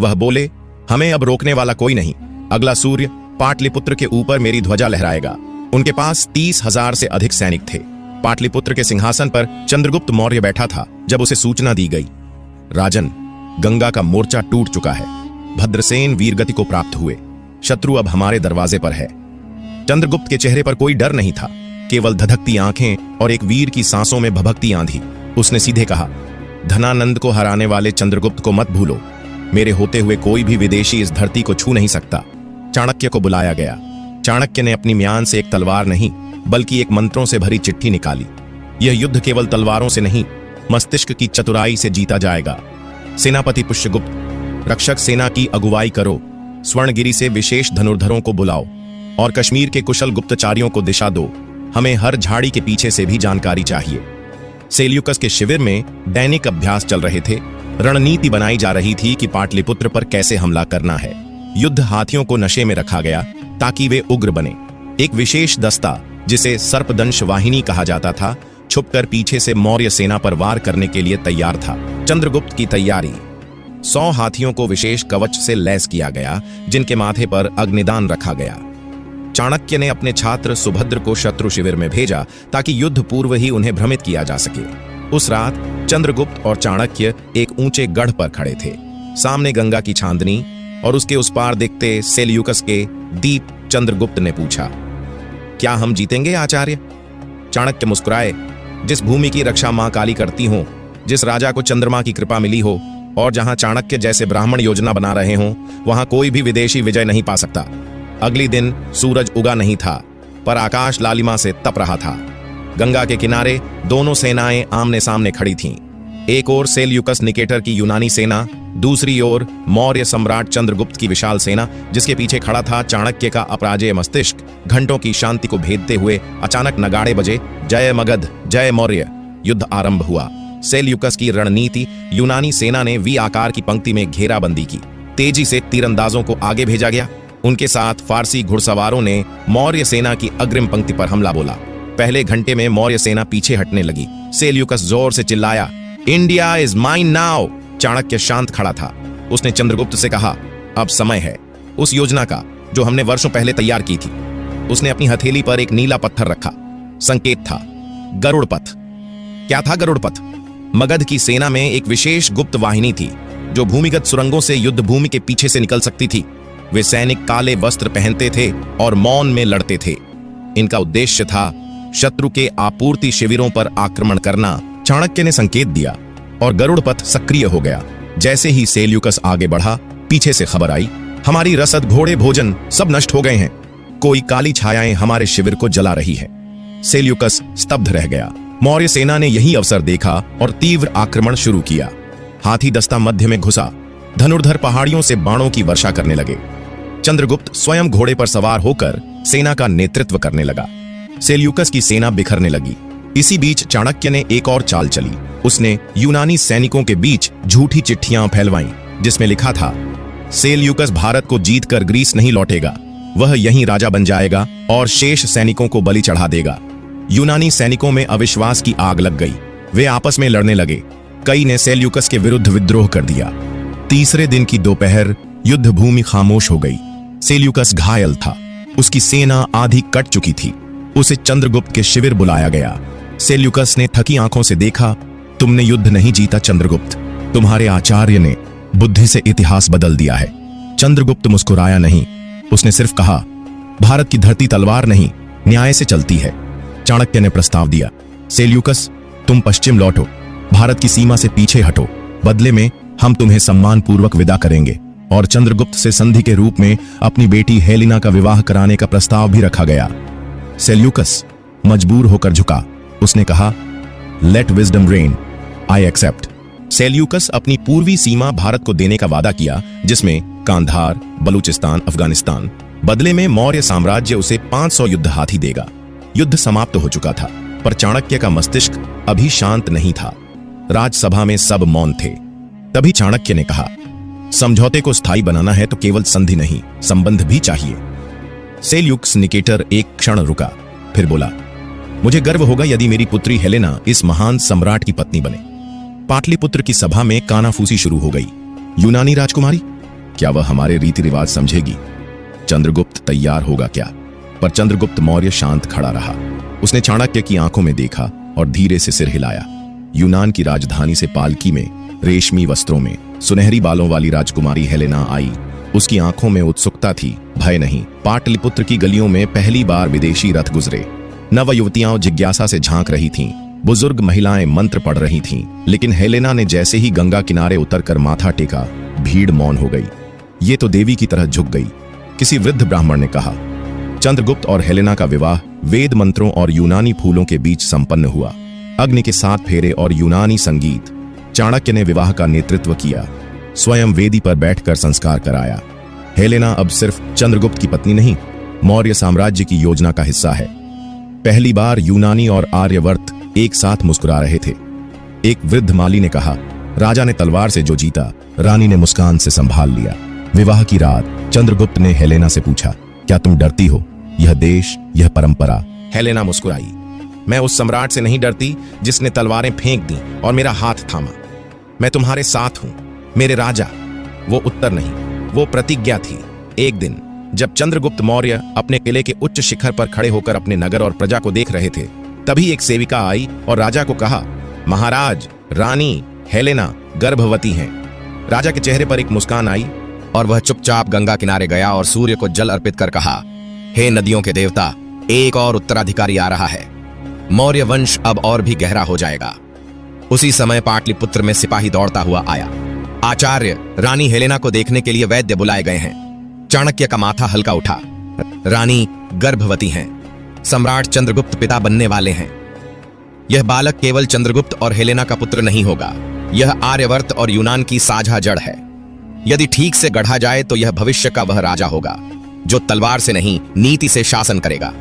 वह बोले, हमें अब रोकने वाला कोई नहीं। अगला सूर्य पाटलिपुत्र के ऊपर मेरी ध्वजा लहराएगा। उनके पास 30,000 से अधिक सैनिक थे। पाटलिपुत्र के सिंहासन पर चंद्रगुप्त मौर्य बैठा था जब उसे सूचना दी गई, राजन, गंगा का मोर्चा टूट चुका है। भद्रसेन वीरगति को प्राप्त हुए। शत्रु अब हमारे दरवाजे पर है। चंद्रगुप्त के चेहरे पर कोई डर नहीं था, केवल धधकती आंखें और एक वीर की सांसों में भभकती आंधी। उसने सीधे कहा, धनानंद को हराने वाले चंद्रगुप्त को मत भूलो। मेरे होते हुए कोई भी विदेशी इस धरती को छू नहीं सकता। चाणक्य को बुलाया गया। चाणक्य ने अपनी म्यान से एक तलवार नहीं बल्कि एक मंत्रों से भरी चिट्ठी निकाली। यह युद्ध केवल तलवारों से नहीं, मस्तिष्क की चतुराई से जीता जाएगा। सेनापति पुष्यगुप्त, रक्षक सेना की अगुवाई करो। स्वर्णगिरी से विशेष धनुर्धरों को बुलाओ और कश्मीर के कुशल गुप्तचारियों को दिशा दो। हमें हर झाड़ी के पीछे से भी जानकारी चाहिए। सेल्यूकस के शिविर में दैनिक अभ्यास चल रहे थे। रणनीति बनाई जा रही थी कि पाटलिपुत्र पर कैसे हमला करना है। युद्ध हाथियों को नशे में रखा गया ताकि वे उग्र बने। एक विशेष दस्ता, जिसे सर्पदंश वाहिनी कहा जाता था, छुपकर पीछे से मौर्य सेना पर वार करने के लिए तैयार था। चंद्रगुप्त की तैयारी। 100 हाथियों को विशेष कवच से लैस किया गया, जिनके माथे पर अग्निदान रखा गया। चाणक्य ने अपने छात्र सुभद्र को शत्रु शिविर में भेजा ताकि युद्ध पूर्व ही उन्हें भ्रमित किया जा सके। उस रात चंद्रगुप्त और चाणक्य एक ऊंचे गढ़ पर खड़े थे। सामने गंगा की छांदनी और उसके उस पार दिखते सेल्यूकस के दीप। चंद्रगुप्त ने पूछा, क्या हम जीतेंगे आचार्य? चाणक्य मुस्कुराए, जिस भूमि की रक्षा मां काली करती हो, जिस राजा को चंद्रमा की कृपा मिली हो और जहां चाणक्य जैसे ब्राह्मण योजना बना रहे हों, वहां कोई भी विदेशी विजय नहीं पा सकता। अगली दिन सूरज उगा नहीं था, पर आकाश लालिमा से तप रहा था। गंगा के किनारे दोनों सेनाएं आमने सामने खड़ी थीं। एक ओर सेल्यूकस निकेटर की यूनानी सेना, दूसरी ओर मौर्य सम्राट चंद्रगुप्त की विशाल सेना, जिसके पीछे खड़ा था चाणक्य का अपराजेय मस्तिष्क। घंटों की शांति को भेदते हुए अचानक नगाड़े बजे, जय मगध, जय मौर्य। युद्ध आरंभ हुआ। सेल्यूकस की रणनीति, यूनानी सेना ने वी आकार की पंक्ति में घेराबंदी की। तेजी से तीरंदाजों को आगे भेजा गया। उनके साथ फारसी घुड़सवारों ने मौर्य सेना की अग्रिम पंक्ति पर हमला बोला। पहले घंटे में मौर्य सेना पीछे हटने लगी। सेल्यूकस जोर से चिल्लाया, India is mine now. Chanakya शांत खड़ा था। उसने चंद्रगुप्त से कहा, अब समय है उस योजना का जो हमने वर्षों पहले तैयार की थी। उसने अपनी हथेली पर एक नीला पत्थर रखा। संकेत था, गरुड़ पथ। क्या था गरुड़ पथ? मगध की सेना में एक विशेष गुप्त वाहिनी थी जो भूमिगत सुरंगों से युद्ध भूमि के पीछे से निकल सकती थी। वे सैनिक काले वस्त्र पहनते थे और मौन में लड़ते थे। इनका उद्देश्य था शत्रु के आपूर्ति शिविरों पर आक्रमण करना। चाणक्य ने संकेत दिया और गरुड़ पथ सक्रिय हो गया। जैसे ही सेल्यूकस आगे बढ़ा, पीछे से खबर आई, हमारी रसद, घोड़े, भोजन सब नष्ट हो गए हैं। कोई काली छायाएं हमारे शिविर को जला रही है। सेल्यूकस स्तब्ध रह गया। मौर्य सेना ने यही अवसर देखा और तीव्र आक्रमण शुरू किया। हाथी दस्ता मध्य में घुसा। धनुर्धर पहाड़ियों से बाणों की वर्षा करने लगे। चंद्रगुप्त स्वयं घोड़े पर सवार होकर सेना का नेतृत्व करने लगा। सेल्यूकस की सेना बिखरने लगी। इसी बीच चाणक्य ने एक और चाल चली। उसने यूनानी सैनिकों के बीच झूठी चिट्ठियां फैलवाईं, जिसमें लिखा था, सेल्यूकस भारत को जीतकर ग्रीस नहीं लौटेगा, वह यहीं राजा बन जाएगा और शेष सैनिकों को बलि चढ़ा देगा। यूनानी सैनिकों में अविश्वास की आग लग गई। वे आपस में लड़ने लगे। कई ने सेल्यूकस के विरुद्ध विद्रोह कर दिया। तीसरे दिन की दोपहर युद्ध भूमि खामोश हो गई। सेल्यूकस घायल था। उसकी सेना आधी कट चुकी थी। उसे चंद्रगुप्त के शिविर बुलाया गया। सेल्यूकस ने थकी आंखों से देखा, तुमने युद्ध नहीं जीता चंद्रगुप्त। तुम्हारे आचार्य ने बुद्धि से इतिहास बदल दिया है। चंद्रगुप्त मुस्कुराया नहीं। उसने सिर्फ कहा, भारत की धरती तलवार नहीं, न्याय से चलती है। चाणक्य ने प्रस्ताव दिया, सेल्यूकस, तुम पश्चिम लौटो, भारत की सीमा से पीछे हटो। बदले में हम तुम्हें सम्मानपूर्वक विदा करेंगे। और चंद्रगुप्त से संधि के रूप में अपनी बेटी हेलिना का विवाह कराने का प्रस्ताव भी रखा गया। सेल्यूकस मजबूर होकर झुका। उसने कहा, let wisdom reign, I accept. Seleucus अपनी पूर्वी सीमा भारत को देने का वादा किया, जिसमें कांधार, बलूचिस्तान, अफगानिस्तान। बदले में मौर्य साम्राज्य उसे 500 युद्ध हाथी देगा। युद्ध समाप्त हो चुका था, पर चाणक्य का मस्तिष्क अभी शांत नहीं था। राजसभा में सब मौन थे। तभी चाणक्य ने कहा, समझौते को स्थायी बनाना है तो केवल संधि नहीं, संबंध भी चाहिए। सेल्यूकस निकेटर एक क्षण रुका, फिर बोला, मुझे गर्व होगा यदि मेरी पुत्री हेलेना इस महान सम्राट की पत्नी बने। पाटलिपुत्र की सभा में कानाफूसी शुरू हो गई। यूनानी राजकुमारी, क्या वह हमारे रीति रिवाज समझेगी? चंद्रगुप्त तैयार होगा क्या? पर चंद्रगुप्त मौर्य शांत खड़ा रहा। उसने चाणक्य की आंखों में देखा और धीरे से सिर हिलाया। यूनान की राजधानी से पालकी में, रेशमी वस्त्रों में, सुनहरी बालों वाली राजकुमारी हेलेना आई। उसकी आंखों में उत्सुकता थी, भय नहीं। पाटलिपुत्र की गलियों में पहली बार विदेशी रथ गुजरे। नव युवतियां जिज्ञासा से झांक रही थीं। बुजुर्ग महिलाएं मंत्र पढ़ रही थीं। लेकिन हेलेना ने जैसे ही गंगा किनारे उतरकर माथा टेका, भीड़ मौन हो गई। ये तो देवी की तरह झुक गई, किसी वृद्ध ब्राह्मण ने कहा। चंद्रगुप्त और हेलेना का विवाह वेद मंत्रों और यूनानी फूलों के बीच संपन्न हुआ। अग्नि के 7 फेरे और यूनानी संगीत। चाणक्य ने विवाह का नेतृत्व किया, स्वयं वेदी पर बैठकर संस्कार कराया। हेलेना अब सिर्फ चंद्रगुप्त की पत्नी नहीं, मौर्य साम्राज्य की योजना का हिस्सा है। पहली बार यूनानी और आर्यवर्त एक साथ मुस्कुरा रहे थे। एक वृद्ध माली ने कहा, राजा ने तलवार से जो जीता, रानी ने मुस्कान से संभाल लिया। विवाह की रात चंद्रगुप्त ने हेलेना से पूछा, क्या तुम डरती हो? यह देश, यह परंपरा। हेलेना मुस्कुराई। मैं उस सम्राट से नहीं डरती जिसने तलवारें फेंक दी और मेरा हाथ थामा। मैं तुम्हारे साथ हूं, मेरे राजा। वो उत्तर नहीं, वो प्रतिज्ञा थी। एक दिन जब चंद्रगुप्त मौर्य अपने किले के उच्च शिखर पर खड़े होकर अपने नगर और प्रजा को देख रहे थे, तभी एक सेविका आई और राजा को कहा, महाराज, रानी हेलेना गर्भवती हैं। राजा के चेहरे पर एक मुस्कान आई और वह चुपचाप गंगा किनारे गया और सूर्य को जल अर्पित कर कहा, हे नदियों के देवता, एक और उत्तराधिकारी आ रहा है। मौर्य वंश अब और भी गहरा हो जाएगा। उसी समय पाटलिपुत्र में सिपाही दौड़ता हुआ आया। आचार्य, रानी हेलेना को देखने के लिए वैद्य बुलाए गए हैं। चाणक्य का माथा हल्का उठा। रानी गर्भवती हैं। सम्राट चंद्रगुप्त पिता बनने वाले हैं। यह बालक केवल चंद्रगुप्त और हेलेना का पुत्र नहीं होगा, यह आर्यवर्त और यूनान की साझा जड़ है। यदि ठीक से गढ़ा जाए तो यह भविष्य का वह राजा होगा जो तलवार से नहीं, नीति से शासन करेगा।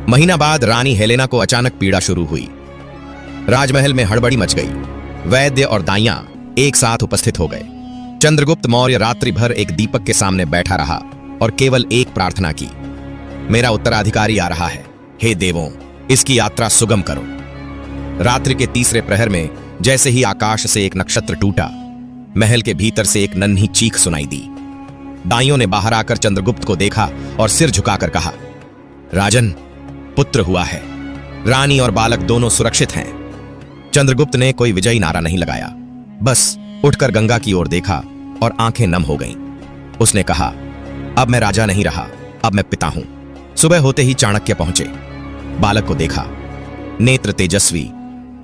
महीना बाद रानी हेलेना को अचानक पीड़ा शुरू हुई। राजमहल में हड़बड़ी मच गई। वैद्य और दाइयां एक साथ उपस्थित हो गए। चंद्रगुप्त मौर्य रात्रि भर एक दीपक के सामने बैठा रहा और केवल एक प्रार्थना की, मेरा उत्तराधिकारी आ रहा है। हे देवों, इसकी यात्रा सुगम करो। रात्रि के तीसरे प्रहर में जैसे ही आकाश से एक नक्षत्र टूटा, महल के भीतर से एक नन्ही चीख सुनाई दी। दाइयों ने बाहर आकर चंद्रगुप्त को देखा और सिर झुकाकर कहा, राजन, पुत्र हुआ है। रानी और बालक दोनों सुरक्षित हैं। चंद्रगुप्त ने कोई विजयी नारा नहीं लगाया, बस उठकर गंगा की ओर देखा और आंखें नम हो गईं। उसने कहा, अब मैं राजा नहीं रहा, अब मैं पिता हूं। सुबह होते ही चाणक्य पहुंचे। बालक को देखा, नेत्र तेजस्वी,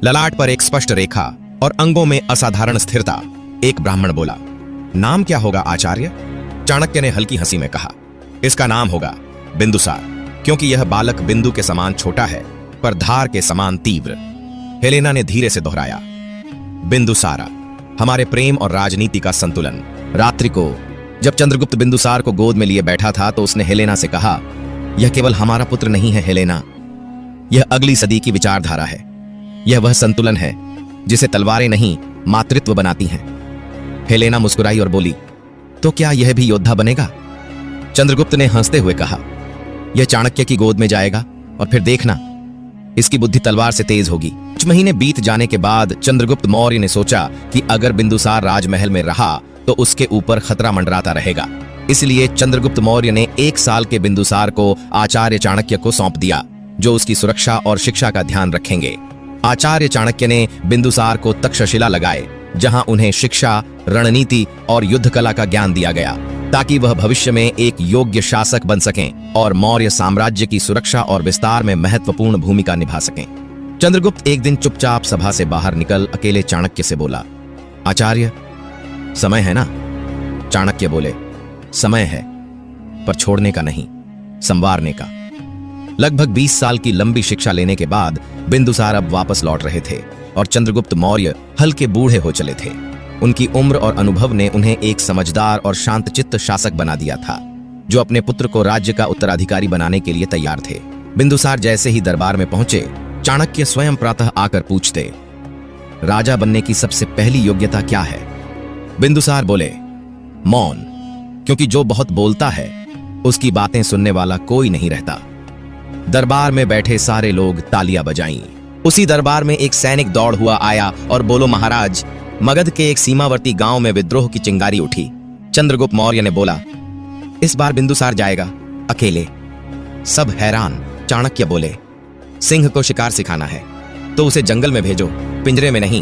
ललाट पर एक स्पष्ट रेखा और अंगों में असाधारण स्थिरता। एक ब्राह्मण बोला, नाम क्या होगा आचार्य? चाणक्य ने हल्की हंसी में कहा, इसका नाम होगा बिंदुसार, क्योंकि यह बालक बिंदु के समान छोटा है पर धार के समान तीव्र। हेलेना ने धीरे से दोहराया, बिंदुसारा, हमारे प्रेम और राजनीति का संतुलन। रात्रि को जब चंद्रगुप्त बिंदुसार को गोद में लिए बैठा था तो उसने हेलेना से कहा, यह केवल हमारा पुत्र नहीं है हेलेना, यह अगली सदी की विचारधारा है। यह वह संतुलन है जिसे तलवारें नहीं, मातृत्व बनाती हैं। हेलेना मुस्कुराई और बोली, तो क्या यह भी योद्धा बनेगा? चंद्रगुप्त ने हंसते हुए कहा, यह चाणक्य की गोद में जाएगा और फिर देखना, इसकी बुद्धि तलवार से तेज होगी। कुछ महीने बीत जाने के बाद चंद्रगुप्त मौर्य ने सोचा कि अगर बिंदुसार राजमहल में रहा तो उसके ऊपर खतरा मंडराता रहेगा। इसलिए चंद्रगुप्त मौर्य ने 1 साल के बिंदुसार को आचार्य चाणक्य को सौंप दिया, जो उसकी सुरक्षा और शिक्षा का ध्यान रखेंगे। आचार्य चाणक्य ने बिंदुसार को तक्षशिला लगाए, जहां उन्हें शिक्षा, रणनीति और युद्ध कला का ज्ञान दिया गया, ताकि वह भविष्य में एक योग्य शासक बन सकें और मौर्य साम्राज्य की सुरक्षा और विस्तार में महत्वपूर्ण भूमिका निभा सकें। चंद्रगुप्त एक दिन चुपचाप सभा से बाहर निकल अकेले चाणक्य से बोला, आचार्य, समय है ना? चाणक्य बोले, समय है, पर छोड़ने का नहीं, संवारने का। लगभग 20 साल की लंबी शिक्षा लेने के बाद बिंदुसार अब वापस लौट रहे थे और चंद्रगुप्त मौर्य हल्के बूढ़े हो चले थे। उनकी उम्र और अनुभव ने उन्हें एक समझदार और शांतचित्त शासक बना दिया था, जो अपने पुत्र को राज्य का उत्तराधिकारी बनाने के लिए तैयार थे। बिंदुसार जैसे ही दरबार में पहुंचे, चाणक्य स्वयं प्रातः आकर पूछते, राजा बनने की सबसे पहली योग्यता क्या है? बिंदुसार बोले, मौन, क्योंकि जो बहुत बोलता है उसकी बातें सुनने वाला कोई नहीं रहता। दरबार में बैठे सारे लोग तालियां बजाईं। उसी दरबार में एक सैनिक दौड़ हुआ आया और बोलो, महाराज, मगध के एक सीमावर्ती गांव में विद्रोह की चिंगारी उठी। चंद्रगुप्त मौर्य ने बोला, इस बार बिंदुसार जाएगा अकेले। सब हैरान। चाणक्य बोले, सिंह को शिकार सिखाना है तो उसे जंगल में भेजो, पिंजरे में नहीं।